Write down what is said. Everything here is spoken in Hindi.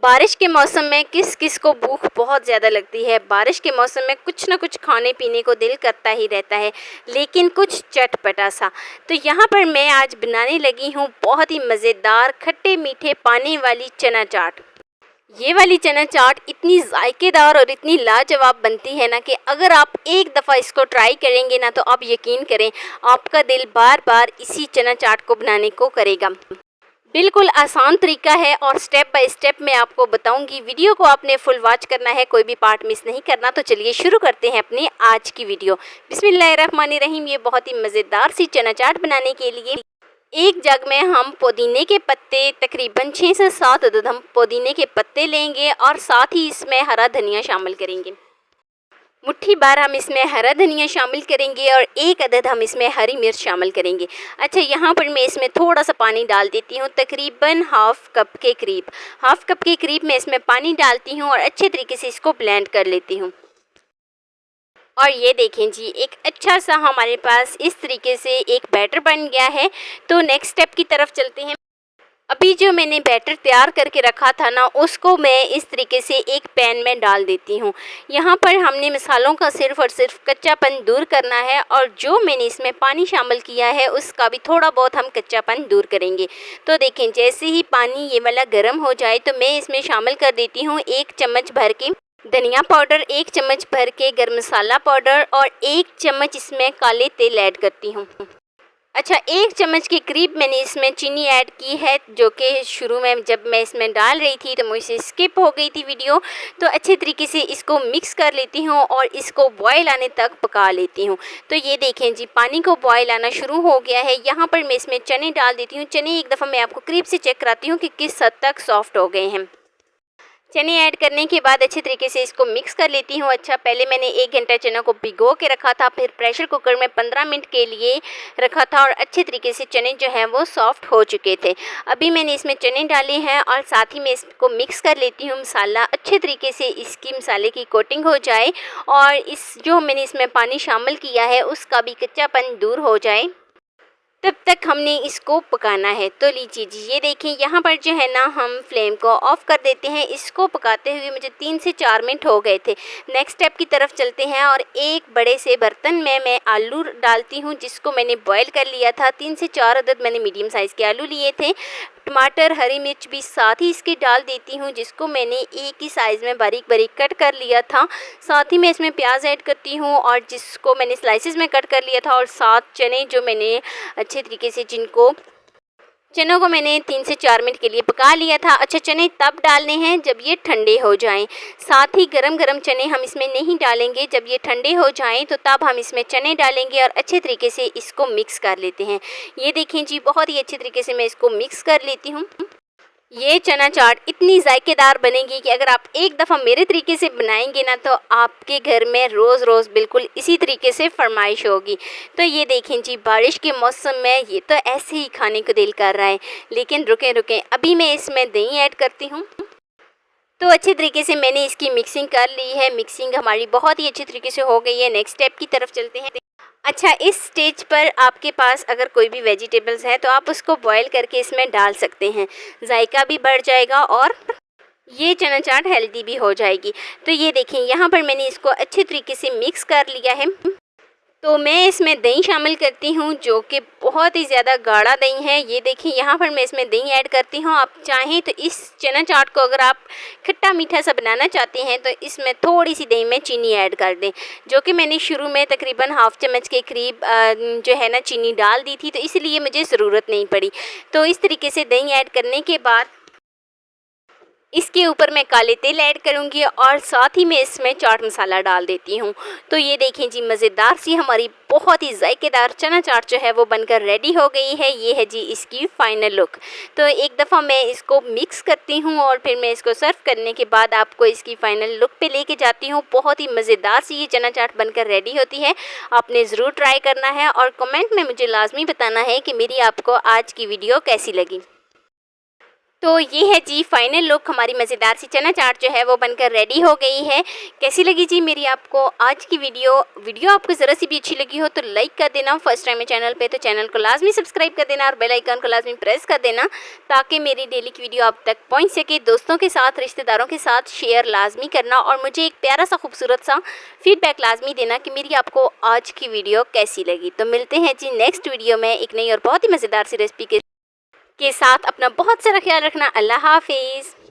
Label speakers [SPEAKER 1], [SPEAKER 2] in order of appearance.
[SPEAKER 1] बारिश के मौसम में किस किस को भूख बहुत ज़्यादा लगती है। बारिश के मौसम में कुछ ना कुछ खाने पीने को दिल करता ही रहता है, लेकिन कुछ चटपटा सा। तो यहाँ पर मैं आज बनाने लगी हूँ बहुत ही मज़ेदार खट्टे मीठे पानी वाली चना चाट। ये वाली चना चाट इतनी जायकेदार और इतनी लाजवाब बनती है ना कि अगर आप एक दफ़ा इसको ट्राई करेंगे ना तो आप यकीन करें आपका दिल बार बार इसी चना चाट को बनाने को करेगा। बिल्कुल आसान तरीका है और स्टेप बाय स्टेप मैं आपको बताऊंगी। वीडियो को आपने फुल वॉच करना है, कोई भी पार्ट मिस नहीं करना। तो चलिए शुरू करते हैं अपनी आज की वीडियो। बिस्मिल्लाहिर्रहमानिर्रहीम। ये बहुत ही मज़ेदार सी चना चाट बनाने के लिए एक जग में हम पुदीने के पत्ते तकरीबन 6 से 7 अदद हम पुदीने के पत्ते लेंगे और साथ ही इसमें हरा धनिया शामिल करेंगे। मुट्ठी भर हम इसमें हरा धनिया शामिल करेंगे और 1 अदद हम इसमें हरी मिर्च शामिल करेंगे। अच्छा, यहाँ पर मैं इसमें थोड़ा सा पानी डाल देती हूँ, तकरीबन हाफ़ कप के करीब मैं इसमें पानी डालती हूँ और अच्छे तरीके से इसको ब्लेंड कर लेती हूँ। और ये देखें जी, एक अच्छा सा हमारे पास इस तरीके से एक बैटर बन गया है। तो नेक्स्ट स्टेप की तरफ चलते हैं। अभी जो मैंने बैटर तैयार करके रखा था ना, उसको मैं इस तरीके से एक पैन में डाल देती हूँ। यहाँ पर हमने मसालों का सिर्फ़ और सिर्फ कच्चापन दूर करना है और जो मैंने इसमें पानी शामिल किया है उसका भी थोड़ा बहुत हम कच्चापन दूर करेंगे। तो देखें, जैसे ही पानी ये वाला गर्म हो जाए तो मैं इसमें शामिल कर देती हूँ 1 चम्मच भर के धनिया पाउडर, 1 चम्मच भर के गरम मसाला पाउडर और 1 चम्मच इसमें काले तेल ऐड करती हूँ। अच्छा, 1 चम्मच के करीब मैंने इसमें चीनी ऐड की है, जो कि शुरू में जब मैं इसमें डाल रही थी तो मुझसे स्किप हो गई थी वीडियो। तो अच्छे तरीके से इसको मिक्स कर लेती हूँ और इसको बॉयल आने तक पका लेती हूँ। तो ये देखें जी, पानी को बॉयल आना शुरू हो गया है। यहाँ पर मैं इसमें चने डाल देती हूँ। चने एक दफ़ा मैं आपको करीब से चेक कराती हूँ कि किस हद तक सॉफ्ट हो गए हैं। चने ऐड करने के बाद अच्छे तरीके से इसको मिक्स कर लेती हूँ। अच्छा, पहले मैंने 1 घंटा चना को भिगो के रखा था, फिर प्रेशर कुकर में 15 मिनट के लिए रखा था और अच्छे तरीके से चने जो हैं वो सॉफ्ट हो चुके थे। अभी मैंने इसमें चने डाले हैं और साथ ही मैं इसको मिक्स कर लेती हूँ। मसाला अच्छे तरीके से इसकी मसाले की कोटिंग हो जाए और इस जो मैंने इसमें पानी शामिल किया है उसका भी कच्चापन दूर हो जाए, तब तक हमने इसको पकाना है। तो लीजिए जी, ये देखें, यहाँ पर जो है ना हम फ्लेम को ऑफ़ कर देते हैं। इसको पकाते हुए मुझे 3 से 4 मिनट हो गए थे। नेक्स्ट स्टेप की तरफ चलते हैं और एक बड़े से बर्तन में मैं आलू डालती हूँ, जिसको मैंने बॉयल कर लिया था। 3 से 4 अदद मैंने मीडियम साइज़ के आलू लिए थे। टमाटर, हरी मिर्च भी साथ ही इसके डाल देती हूँ, जिसको मैंने एक ही साइज़ में बारीक बारीक कट कर लिया था। साथ ही मैं इसमें प्याज ऐड करती हूँ और जिसको मैंने स्लाइसेस में कट कर लिया था, और 7 चने जो मैंने अच्छे तरीके से चनों को मैंने 3 से 4 मिनट के लिए पका लिया था। अच्छा, चने तब डालने हैं जब ये ठंडे हो जाएं। साथ ही गरम गरम चने हम इसमें नहीं डालेंगे, जब ये ठंडे हो जाएं तो तब हम इसमें चने डालेंगे और अच्छे तरीके से इसको मिक्स कर लेते हैं। ये देखें जी, बहुत ही अच्छे तरीके से मैं इसको मिक्स कर लेती हूँ। ये चना चाट इतनी जायकेदार बनेगी कि अगर आप एक दफ़ा मेरे तरीके से बनाएंगे ना तो आपके घर में रोज़ रोज़ बिल्कुल इसी तरीके से फरमाइश होगी। तो ये देखें जी, बारिश के मौसम में ये तो ऐसे ही खाने को दिल कर रहा है। लेकिन रुकें, अभी मैं इसमें दही ऐड करती हूँ। तो अच्छे तरीके से मैंने इसकी मिक्सिंग कर ली है। मिक्सिंग हमारी बहुत ही अच्छी तरीके से हो गई है। नेक्स्ट स्टेप की तरफ चलते हैं। अच्छा, इस स्टेज पर आपके पास अगर कोई भी वेजिटेबल्स है तो आप उसको बॉईल करके इसमें डाल सकते हैं। जायका भी बढ़ जाएगा और ये चना चाट हेल्दी भी हो जाएगी। तो ये देखें, यहाँ पर मैंने इसको अच्छे तरीके से मिक्स कर लिया है। तो मैं इसमें दही शामिल करती हूँ, जो कि बहुत ही ज़्यादा गाढ़ा दही है। ये देखिए, यहाँ पर मैं इसमें दही ऐड करती हूँ। आप चाहें तो इस चना चाट को अगर आप खट्टा मीठा सा बनाना चाहते हैं तो इसमें थोड़ी सी दही में चीनी ऐड कर दें, जो कि मैंने शुरू में तकरीबन हाफ़ चम्मच के करीब जो है ना चीनी डाल दी थी, तो इसलिए मुझे ज़रूरत नहीं पड़ी। तो इस तरीके से दही ऐड करने के बाद इसके ऊपर मैं काले तेल ऐड करूंगी और साथ ही मैं इसमें चाट मसाला डाल देती हूँ। तो ये देखें जी, मज़ेदार सी हमारी बहुत ही जायकेदार चना चाट जो है वो बनकर रेडी हो गई है। ये है जी इसकी फ़ाइनल लुक। तो एक दफ़ा मैं इसको मिक्स करती हूँ और फिर मैं इसको सर्व करने के बाद आपको इसकी फ़ाइनल लुक पे लेके जाती हूँ। बहुत ही मज़ेदार सी ये चना चाट बनकर रेडी होती है। आपने ज़रूर ट्राई करना है और कमेंट में मुझे लाजमी बताना है कि मेरी आपको आज की वीडियो कैसी लगी। तो ये है जी फाइनल लुक, हमारी मज़ेदार सी चना चाट जो है वो बनकर रेडी हो गई है। कैसी लगी जी मेरी आपको आज की वीडियो आपको ज़रा सी भी अच्छी लगी हो तो लाइक कर देना। फर्स्ट टाइम है चैनल पे तो चैनल को लाजमी सब्सक्राइब कर देना और बेल आइकन को लाजमी प्रेस कर देना ताकि मेरी डेली की वीडियो आप तक पहुँच सके। दोस्तों के साथ, रिश्तेदारों के साथ शेयर लाजमी करना और मुझे एक प्यारा सा खूबसूरत सा फीडबैक लाजमी देना कि मेरी आपको आज की वीडियो कैसी लगी। तो मिलते हैं जी नेक्स्ट वीडियो में एक नई और बहुत ही मज़ेदार सी रेसिपी के साथ। अपना बहुत सारा ख्याल रखना। अल्लाह हाफिज़।